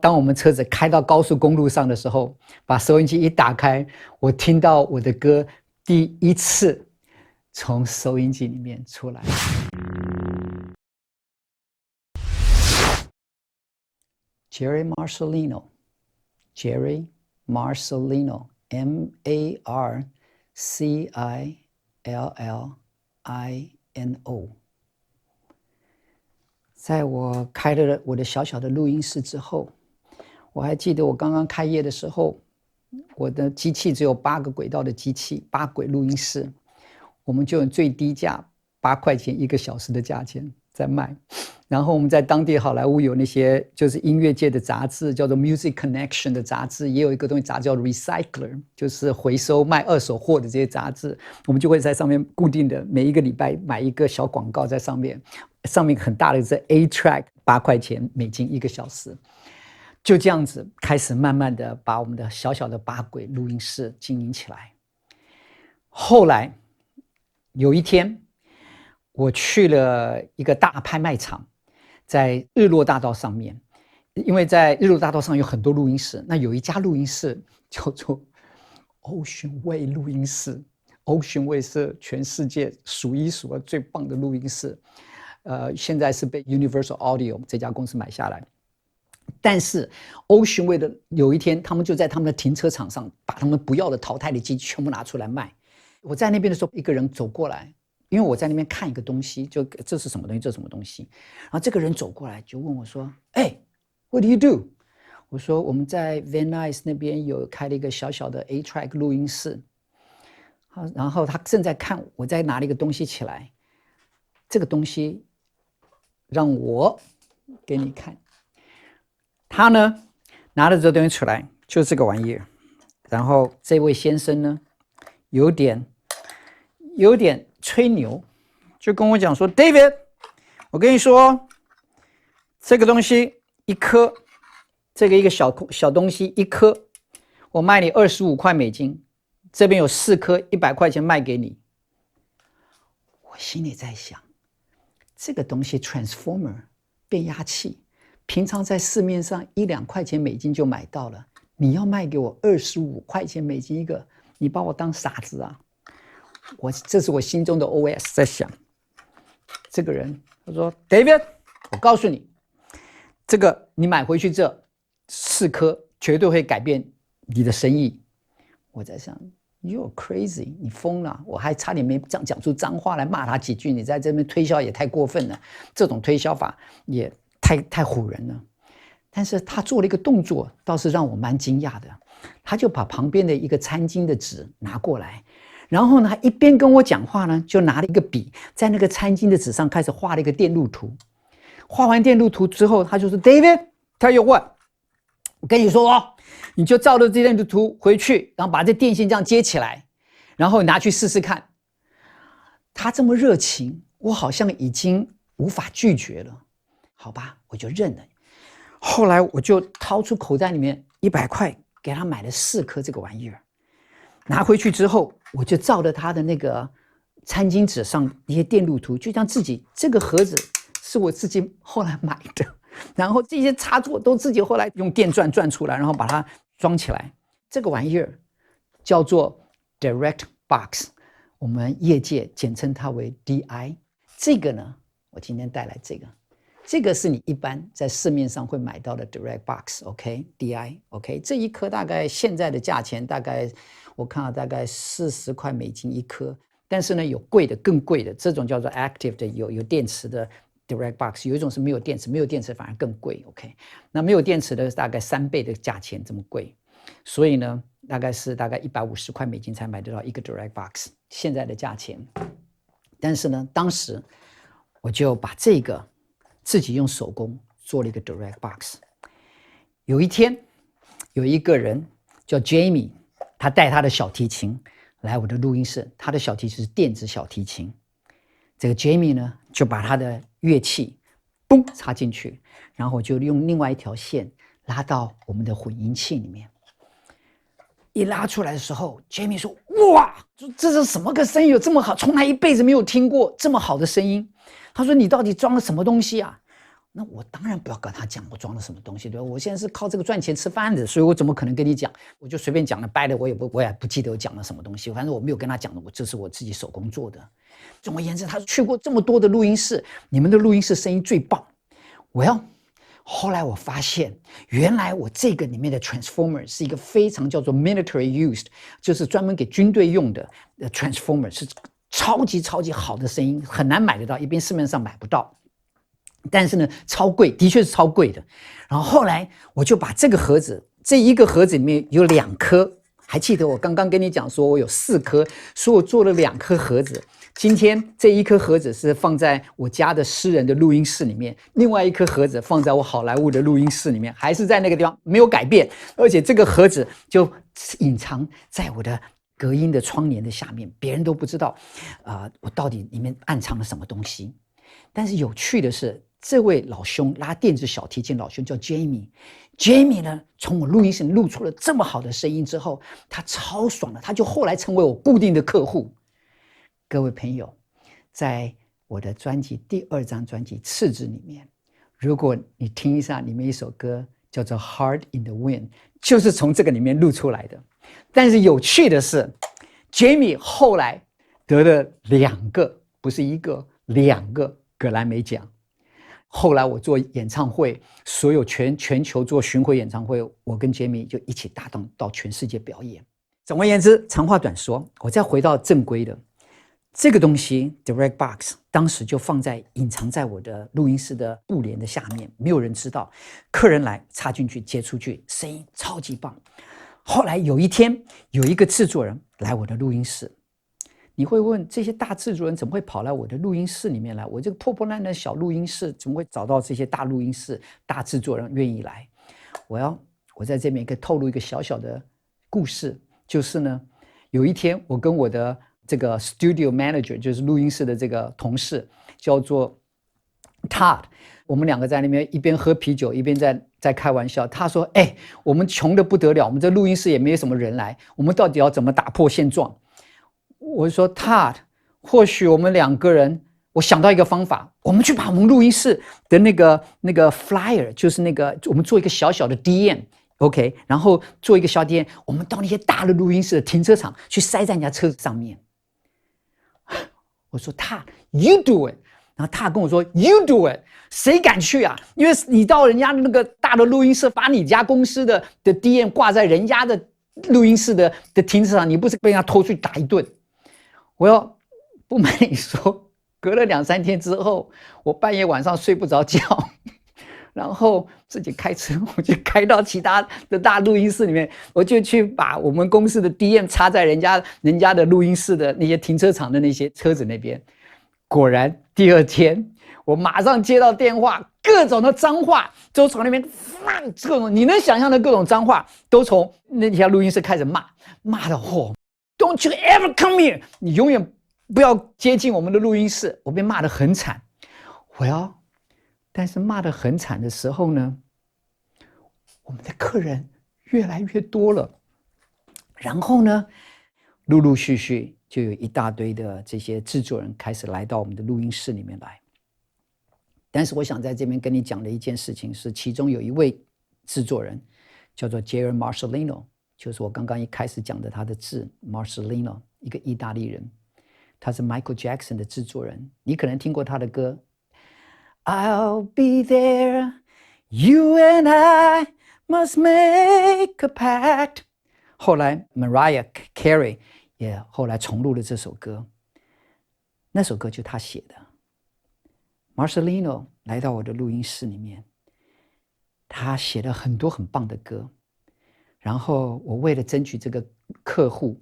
当我们车子开到高速公路上的时候，把收音机一打开，我听到我的歌第一次从收音机里面出来。Jerry Marcellino，Jerry Marcellino，M-A-R-C-I-L-L-I-N-O。在我开了我的小小的录音室之后，我还记得我刚刚开业的时候，我的机器只有8个轨道的机器，8轨录音室，我们就用最低价8块钱1个小时的价钱在卖。然后我们在当地好莱坞有那些就是音乐界的杂志，叫做 Music Connection 的杂志，也有一个东西杂志叫 Recycler， 就是回收卖二手货的这些杂志，我们就会在上面固定的每一个礼拜买一个小广告在上面，上面很大的是 A track， 8块钱美金1个小时。就这样子开始慢慢的把我们的小小的8轨录音室经营起来。后来有一天我去了一个大拍卖场，在日落大道上面，因为在日落大道上有很多录音室，那有一家录音室叫做 Ocean Way 录音室。 Ocean Way 是全世界数一数二最棒的录音室，现在是被 Universal Audio 这家公司买下来。但是 Ocean Way 的有一天，他们就在他们的停车场上把他们不要的淘汰的机器全部拿出来卖。我在那边的时候，一个人走过来，因为我在那边看一个东西，就这是什么东西，这是什么东西。然后这个人走过来就问我说：“哎 ，What do you do？” 我说：“我们在 Van Nuys 那边有开了一个小小的 A track 录音室。”然后他正在看我在拿了一个东西起来，这个东西让我给你看。他呢拿了这东西出来，就这个玩意儿。然后这位先生呢，有点吹牛，就跟我讲说 ：“David， 我跟你说，这个东西一颗，这个一个小东西一颗，我卖你25块美金，这边有4颗，100块钱卖给你。”我心里在想，这个东西 transformer 变压器。平常在市面上1、2块钱美金就买到了，你要卖给我25块钱美金一个，你把我当傻子啊！这是我心中的 OS 在想。这个人他说 ：“David， 我告诉你，这个你买回去这4颗绝对会改变你的生意。”我在想 ，You're crazy， 你疯了！我还差点没讲出脏话来骂他几句。你在这边推销也太过分了，这种推销法也太唬人了。但是他做了一个动作，倒是让我蛮惊讶的。他就把旁边的一个餐巾的纸拿过来，然后呢，一边跟我讲话呢，就拿了一个笔，在那个餐巾的纸上开始画了一个电路图。画完电路图之后，他就说 ：“David， tell you what， 我跟你说哦，你就照着这电路图回去，然后把这电线这样接起来，然后拿去试试看。”他这么热情，我好像已经无法拒绝了。好吧，我就认了。后来我就掏出口袋里面100块，给他买了4颗这个玩意儿。拿回去之后，我就照着他的那个餐巾纸上一些电路图，就像自己这个盒子是我自己后来买的，然后这些插座都自己后来用电钻出来，然后把它装起来。这个玩意儿叫做 Direct Box， 我们业界简称它为 DI。这个呢，我今天带来这个是你一般在市面上会买到的 Direct Box，OK， DI，OK， 这一颗大概现在的价钱大概我看到大概40块美金一颗，但是呢有贵的更贵的，这种叫做 Active 的有电池的 Direct Box， 有一种是没有电池，没有电池反而更贵 ，OK， 那没有电池的大概3倍的价钱这么贵，所以呢大概150块美金才买得到一个 Direct Box， 现在的价钱。但是呢当时我就把这个自己用手工做了一个 Direct Box。 有一天有一个人叫 Jamie， 他带他的小提琴来我的录音室，他的小提琴是电子小提琴。这个 Jamie 呢就把他的乐器嘣插进去，然后就用另外一条线拉到我们的混音器里面。一拉出来的时候 Jamie 说：“哇，这是什么个声音，有这么好，从来一辈子没有听过这么好的声音。”他说：“你到底装了什么东西啊？”那我当然不要跟他讲我装了什么东西，对吧？我现在是靠这个赚钱吃饭的，所以我怎么可能跟你讲？我就随便讲了，掰了，我也不记得我讲了什么东西，反正我没有跟他讲的，这是我自己手工做的。总而言之，他去过这么多的录音室，你们的录音室声音最棒。后来我发现，原来我这个里面的 transformer 是一个非常叫做 military used， 就是专门给军队用的 transformer， 是超级好的声音，很难买得到，一边市面上买不到。但是呢，超贵，的确是超贵的。然后后来我就把这个盒子，这一个盒子里面有2颗，还记得我刚刚跟你讲说我有4颗，所以我做了2颗盒子。今天这一颗盒子是放在我家的私人的录音室里面，另外一颗盒子放在我好莱坞的录音室里面，还是在那个地方没有改变，而且这个盒子就隐藏在我的隔音的窗帘的下面，别人都不知道我到底里面暗藏了什么东西。但是有趣的是，这位老兄拉电子小提琴老兄叫 Jamie 呢，从我录音室录出了这么好的声音之后，他超爽的，他就后来成为我固定的客户。各位朋友，在我的专辑第2张专辑《赤子》里面，如果你听一下里面一首歌叫做《Heart in the Wind》，就是从这个里面录出来的。但是有趣的是 Jamie 后来得了2个，不是1个，2个格莱美奖。后来我做演唱会，所有全球做巡回演唱会，我跟 Jamie 就一起搭档到全世界表演。总而言之，长话短说，我再回到正规的这个东西 Direct Box， 当时就隐藏在我的录音室的布帘的下面，没有人知道。客人来插进去接出去，声音超级棒。后来有一天，有一个制作人来我的录音室。你会问，这些大制作人怎么会跑来我的录音室里面来？我这个破破烂烂的小录音室怎么会找到这些大录音室大制作人愿意来？我在这边可以透露一个小小的故事，就是呢，有一天我跟我的这个 studio manager， 就是录音室的这个同事，叫做 Todd， 我们2个在那边一边喝啤酒一边在开玩笑。他说：“我们穷得不得了，我们这录音室也没有什么人来，我们到底要怎么打破现状？”我说 Todd， 或许我们2个人，我想到一个方法，我们去把我们录音室的那个 flyer， 就是我们做一个小小的 DM，OK， 然后做一个小 DM， 我们到那些大的录音室的停车场去塞在人家车子上面。我说 Todd， you do it， 然后他跟我说 you do it， 谁敢去啊？因为你到人家那个大的录音室，把你家公司的 DM 挂在人家的录音室的停车场，你不是被人家偷去打一顿？我要不瞒你说，隔了2-3天之后，我半夜晚上睡不着觉，然后自己开车，我就开到其他的大录音室里面，我就去把我们公司的 DM 插在人家的录音室的那些停车场的那些车子那边。果然第2天，我马上接到电话，各种的脏话都从那边各种你能想象的各种脏话都从那家录音室开始骂的Don't you ever come here！ 你永远不要接近我们的录音室。我被骂得很惨。但是骂得很惨的时候呢，我们的客人越来越多了。然后呢，陆陆续续就有一大堆的这些制作人开始来到我们的录音室里面来。但是我想在这边跟你讲的一件事情是，其中有一位制作人叫做 Jerry Marcellino，就是我刚刚一开始讲的他的字 Marcellino， 一个意大利人，他是 Michael Jackson 的制作人。你可能听过他的歌 I'll be there, you and I must make a pact。 后来 Mariah Carey 也后来重录了这首歌，那首歌就他写的。Marcellino 来到我的录音室里面，他写了很多很棒的歌。然后我为了争取这个客户，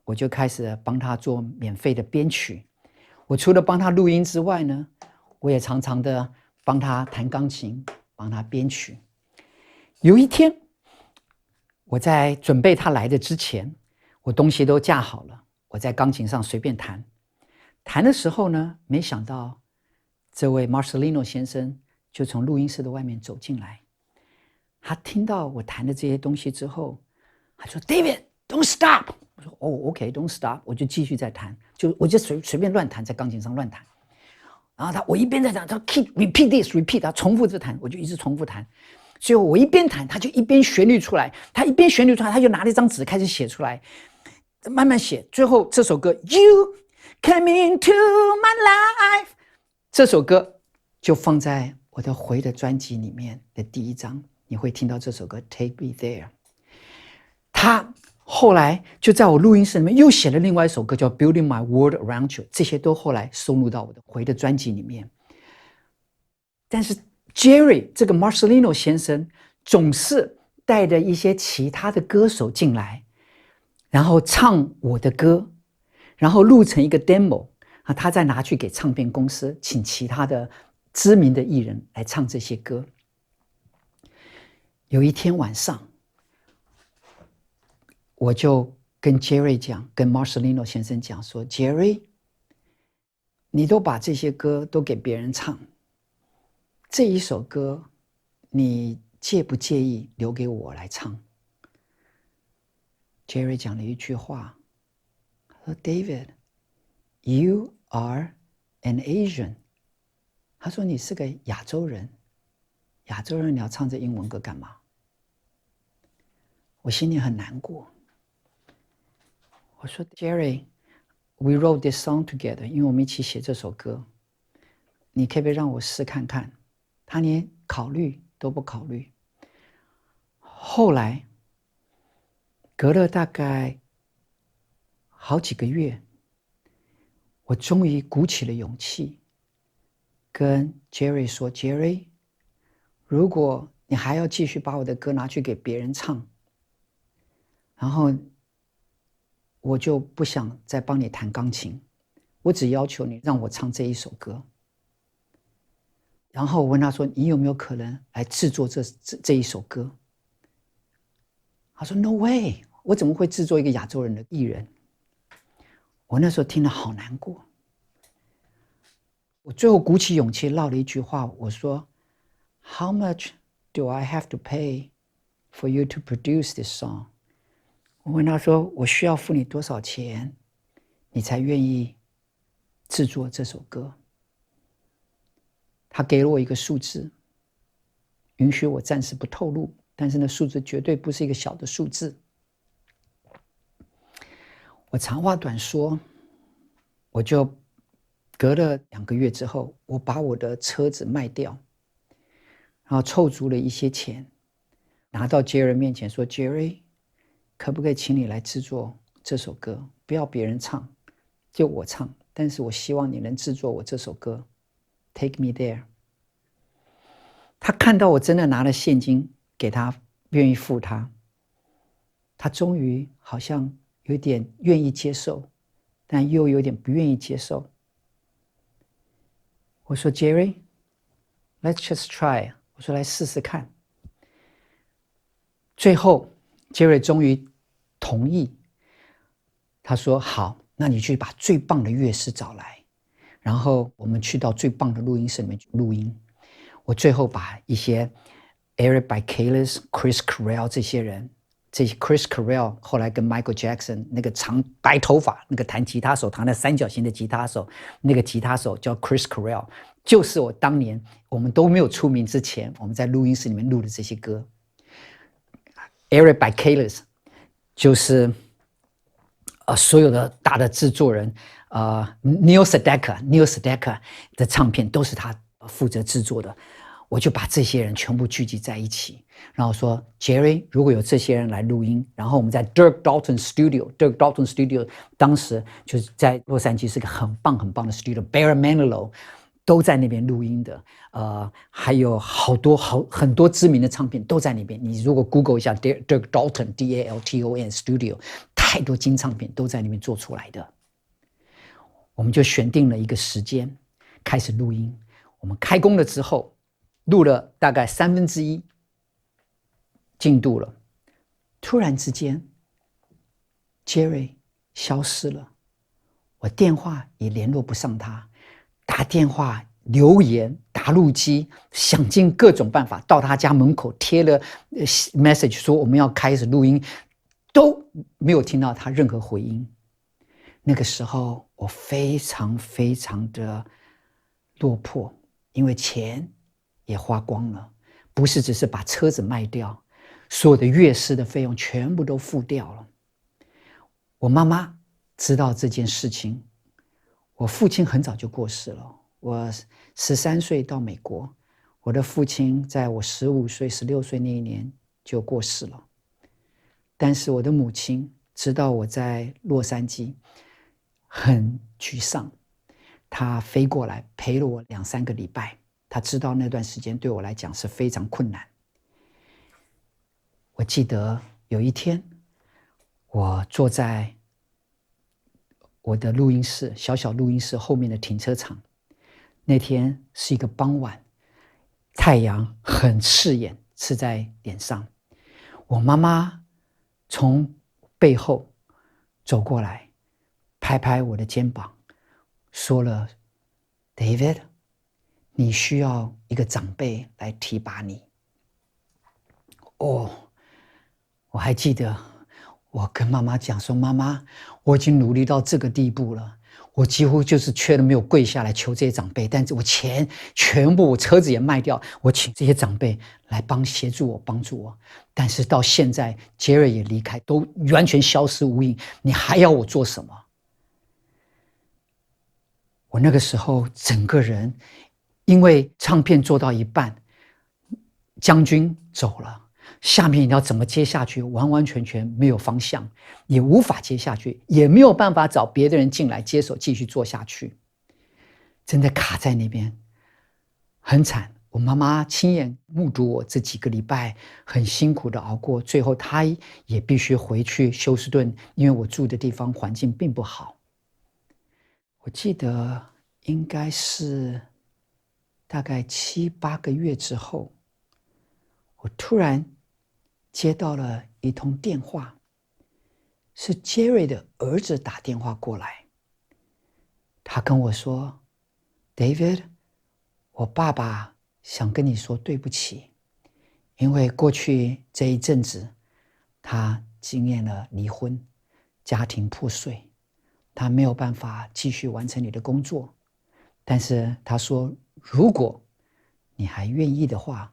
我就开始帮他做免费的编曲。我除了帮他录音之外呢，我也常常的帮他弹钢琴，帮他编曲。有一天，我在准备他来的之前，我东西都架好了，我在钢琴上随便弹。弹的时候呢，没想到这位 Marcellino 先生就从录音室的外面走进来。他听到我弹的这些东西之后，他说 David don't stop。 我说OK don't stop， 我就继续在弹，我就随便乱弹，在钢琴上乱弹。然后我一边在讲，他 keep repeat this repeat， 他重复着弹，我就一直重复弹。所以我一边弹，他就一边旋律出来，他一边旋律出来，他就拿了一张纸开始写出来，慢慢写。最后这首歌 You Come Into My Life 这首歌就放在我的回的专辑里面的第一张，你会听到这首歌 Take Me There。 他后来就在我录音室里面又写了另外一首歌叫 Building My World Around You， 这些都后来收录到我的回的专辑里面。但是 Jerry 这个 Marcelino 先生总是带着一些其他的歌手进来，然后唱我的歌，然后录成一个 demo， 他再拿去给唱片公司，请其他的知名的艺人来唱这些歌。有一天晚上，我就跟 Jerry 讲，跟 Marcelino 先生讲说 Jerry， 你都把这些歌都给别人唱，这一首歌你介不介意留给我来唱？ Jerry 讲了一句话，他说 David You are an Asian， 他说你是个亚洲人，亚洲人你要唱这英文歌干嘛？我心里很难过。我说 Jerry We wrote this song together， 因为我们一起写这首歌，你可不可以让我试看看？他连考虑都不考虑。后来隔了大概好几个月，我终于鼓起了勇气跟 Jerry 说 Jerry， 如果你还要继续把我的歌拿去给别人唱，然后我就不想再帮你弹钢琴，我只要求你让我唱这一首歌。然后我问他说你有没有可能来制作这一首歌？他说 No way， 我怎么会制作一个亚洲人的艺人？我那时候听了好难过。我最后鼓起勇气唠了一句话，我说 How much do I have to pay for you to produce this song？ 我问他说我需要付你多少钱你才愿意制作这首歌？他给了我一个数字，允许我暂时不透露，但是那数字绝对不是一个小的数字。我长话短说，我就隔了2个月之后，我把我的车子卖掉，然后凑足了一些钱，拿到 Jerry 面前说 Jerry， 可不可以请你来制作这首歌？不要别人唱，就我唱，但是我希望你能制作我这首歌 Take Me There。 他看到我真的拿了现金给他，愿意付他，他终于好像有点愿意接受，但又有点不愿意接受。我说 Jerry Let's just try， 我说来试试看。最后 Jerry 终于同意，他说好，那你去把最棒的乐师找来，然后我们去到最棒的录音室里面去录音。我最后把一些 Eric Bikalis、Chris Corell 这些人，这些 Chris Corell 后来跟 Michael Jackson 那个长白头发那个弹吉他手，弹的三角形的吉他手，那个吉他手叫 Chris Corell， 就是我当年我们都没有出名之前，我们在录音室里面录的这些歌。Eric Bikalis 就是所有的大的制作人Neil Sedaka 的唱片都是他负责制作的。我就把这些人全部聚集在一起，然后说 Jerry 如果有这些人来录音，然后我们在 Dirk Dalton Studio 当时就是在洛杉矶是个很棒很棒的 studio， Barry Manilow 都在那边录音的，还有很多知名的唱片都在那边。你如果 Google 一下 Dirk Dalton DALTON Studio， 太多金唱片都在那边做出来的。我们就选定了一个时间开始录音。我们开工了之后，录了大概1/3进度了，突然之间 Jerry 消失了，我电话也联络不上他，打电话留言打录机，想尽各种办法，到他家门口贴了message 说我们要开始录音，都没有听到他任何回应。那个时候我非常非常的落魄，因为钱也花光了，不是只是把车子卖掉，所有的乐师的费用全部都付掉了。我妈妈知道这件事情，我父亲很早就过世了，我13岁到美国，我的父亲在我15岁、16岁那一年就过世了。但是我的母亲知道我在洛杉矶很沮丧，她飞过来陪了我2、3个礼拜，她知道那段时间对我来讲是非常困难。我记得有一天，我坐在我的录音室，小小录音室后面的停车场，那天是一个傍晚，太阳很刺眼，刺在脸上。我妈妈从背后走过来，拍拍我的肩膀，说了 ：“David， 你需要一个长辈来提拔你。”哦，我还记得我跟妈妈讲说：“妈妈，我已经努力到这个地步了，我几乎就是缺了没有跪下来求这些长辈，但是我钱全部，我车子也卖掉，我请这些长辈来协助我，帮助我。但是到现在，杰瑞也离开，都完全消失无影，你还要我做什么？”我那个时候整个人，因为唱片做到一半，将军走了。下面你要怎么接下去，完完全全没有方向，也无法接下去，也没有办法找别的人进来接手继续做下去，真的卡在那边很惨。我妈妈亲眼目睹我这几个礼拜很辛苦的熬过，最后她也必须回去休斯顿，因为我住的地方环境并不好。我记得应该是大概7、8个月之后，我突然接到了一通电话，是杰瑞的儿子打电话过来。他跟我说 ：“David， 我爸爸想跟你说对不起，因为过去这一阵子，他经验了离婚，家庭破碎，他没有办法继续完成你的工作。但是他说，如果你还愿意的话，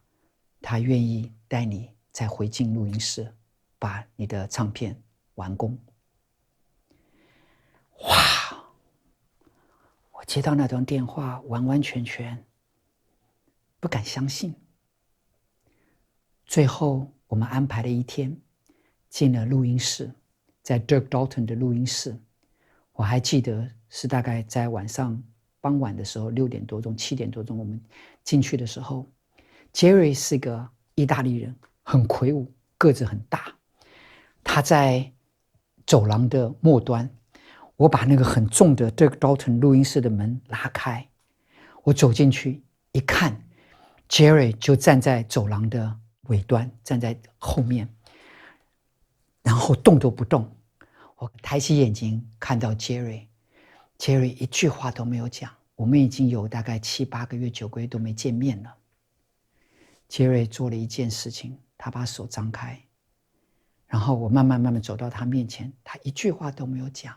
他愿意带你再回进录音室，把你的唱片完工。”哇！我接到那通电话，完完全全不敢相信。最后我们安排了一天，进了录音室，在 Dirk Dalton 的录音室。我还记得是大概在傍晚的时候，6点多钟、7点多钟，我们进去的时候，杰瑞是个意大利人，很魁梧，个子很大。他在走廊的末端，我把那个很重的 Dirk Dalton 录音室的门拉开，我走进去一看，杰瑞就站在走廊的尾端，站在后面，然后动都不动。我抬起眼睛看到杰瑞一句话都没有讲。我们已经有大概7、8个月、9个月都没见面了。杰瑞做了一件事情，他把手张开，然后我慢慢走到他面前，他一句话都没有讲，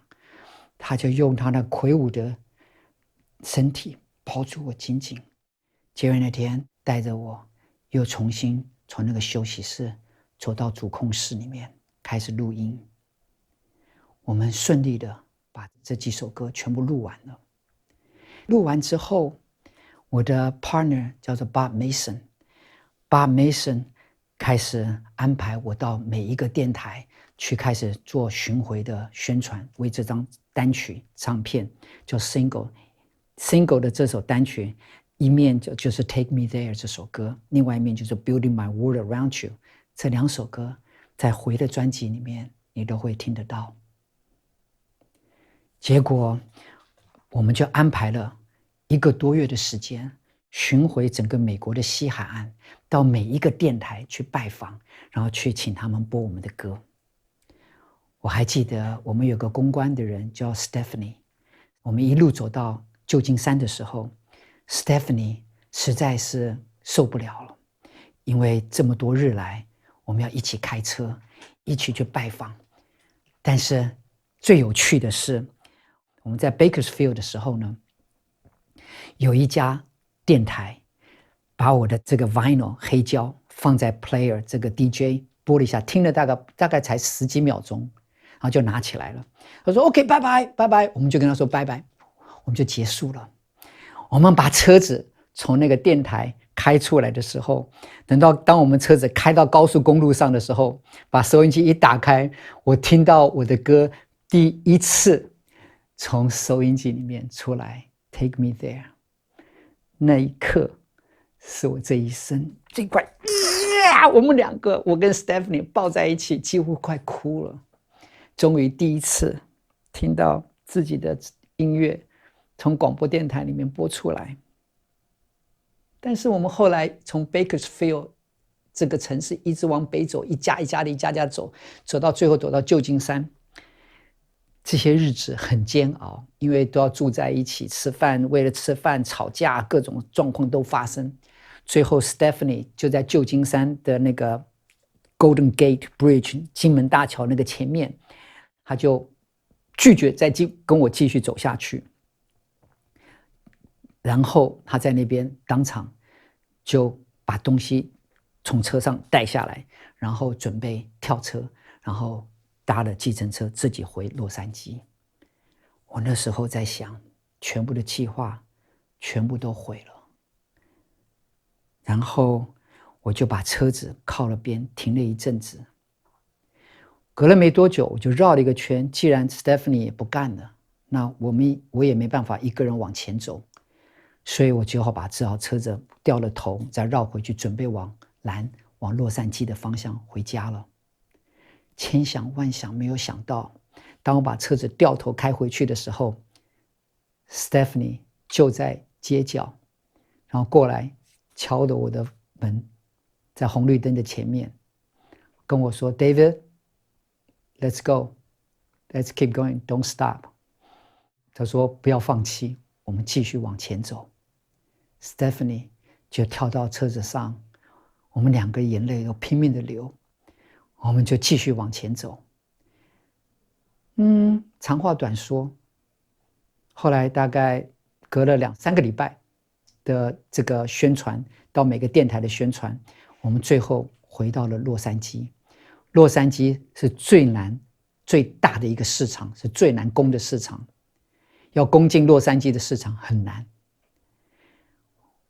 他就用他那魁梧的身体抱住我紧紧。杰瑞那天带着我又重新从那个休息室走到主控室里面开始录音。我们顺利的把这几首歌全部录完了。录完之后，我的 partner 叫做 Bob Mason，Bob Mason 开始安排我到每一个电台去开始做巡回的宣传，为这张单曲唱片叫 Single 的这首单曲，一面就是 Take Me There 这首歌，另外一面就是 Building My World Around You， 这2首歌在回的专辑里面你都会听得到。结果我们就安排了1个多月的时间，巡回整个美国的西海岸，到每一个电台去拜访，然后去请他们播我们的歌。我还记得我们有个公关的人叫 Stephanie， 我们一路走到旧金山的时候， Stephanie 实在是受不了了，因为这么多日来我们要一起开车一起去拜访。但是最有趣的是，我们在 Bakersfield 的时候呢，有一家电台把我的这个 vinyl 黑胶放在 player 这个 DJ 播了一下，听了大概才10几秒钟，然后就拿起来了。他说 OK 拜拜拜拜，我们就跟他说拜拜，我们就结束了。我们把车子从那个电台开出来的时候，当我们车子开到高速公路上的时候，把收音机一打开，我听到我的歌第一次从收音机里面出来 Take Me There， 那一刻是我这一生最快我们两个，我跟 Stephanie 抱在一起，几乎快哭了。终于第一次听到自己的音乐从广播电台里面播出来。但是我们后来从 Bakersfield 这个城市一直往北走，一家一家走，走到最后走到旧金山。这些日子很煎熬，因为都要住在一起吃饭，为了吃饭吵架，各种状况都发生。最后 Stephanie 就在旧金山的那个 Golden Gate Bridge 金门大桥那个前面，他就拒绝再跟我继续走下去。然后他在那边当场就把东西从车上带下来，然后准备跳车，然后搭了计程车自己回洛杉矶。我那时候在想，全部的计划全部都毁了。然后我就把车子靠了边停了一阵子。隔了没多久，我就绕了一个圈。既然 Stephanie 也不干了，那我也没办法一个人往前走，所以我只好把车子掉了头，再绕回去，准备往洛杉矶的方向回家了。千想万想，没有想到，当我把车子掉头开回去的时候 ，Stephanie 就在街角，然后过来敲着我的门，在红绿灯的前面跟我说 ：“David，let's go，let's keep going，don't stop。”他说：“不要放弃，我们继续往前走。” Stephanie 就跳到车子上，我们两个眼泪都拼命的流，我们就继续往前走。长话短说，后来大概隔了2-3个礼拜的这个宣传，到每个电台的宣传，我们最后回到了洛杉矶。洛杉矶是最大的一个市场，是最难攻的市场，要攻进洛杉矶的市场很难。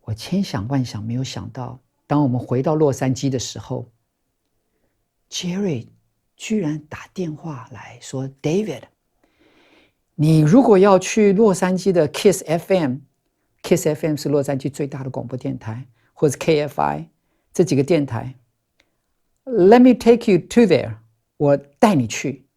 我千想万想，没有想到，当我们回到洛杉矶的时候， Jerry 居然打电话来说 ：“David， 你如果要去洛杉矶的 Kiss FM，Kiss FM 是洛杉矶最大的广播电台，或者 KFI 这几个电台 ，Let me take you to there， 我带你去，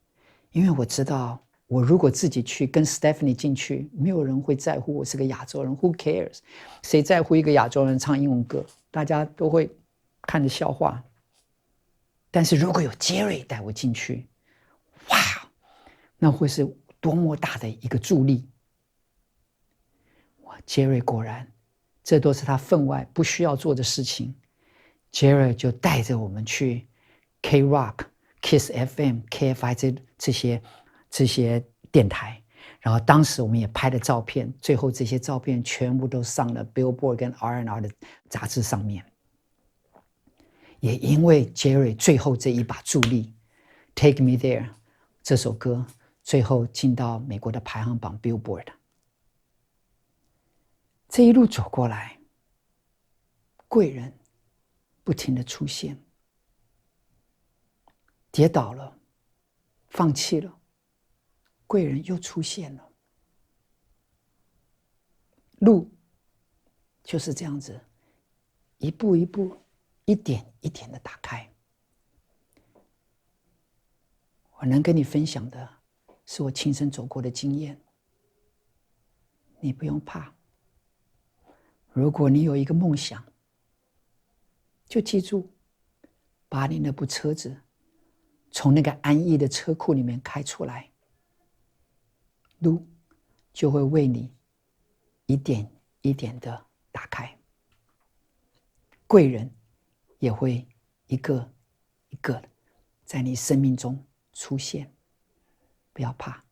因为我知道。”我如果自己去跟 Stephanie 进去，没有人会在乎我是个亚洲人 ，Who cares？ 谁在乎一个亚洲人唱英文歌？大家都会看着笑话。但是如果有 Jerry 带我进去，哇，那会是多么大的一个助力！哇 ，Jerry 果然，这都是他分外不需要做的事情。Jerry 就带着我们去 K-Rock、Kiss FM、KFI 这些电台，然后当时我们也拍了照片，最后这些照片全部都上了 Billboard 跟 R&R 的杂志上面。也因为 Jerry 最后这一把助力 ，Take Me There 这首歌最后进到美国的排行榜 Billboard。这一路走过来，贵人不停的出现，跌倒了，放弃了。贵人又出现了，路就是这样子，一步一步，一点一点的打开。我能跟你分享的是我亲身走过的经验，你不用怕。如果你有一个梦想，就记住，把你那部车子从那个安逸的车库里面开出来。路就会为你一点一点的打开，贵人也会一个一个在你生命中出现，不要怕。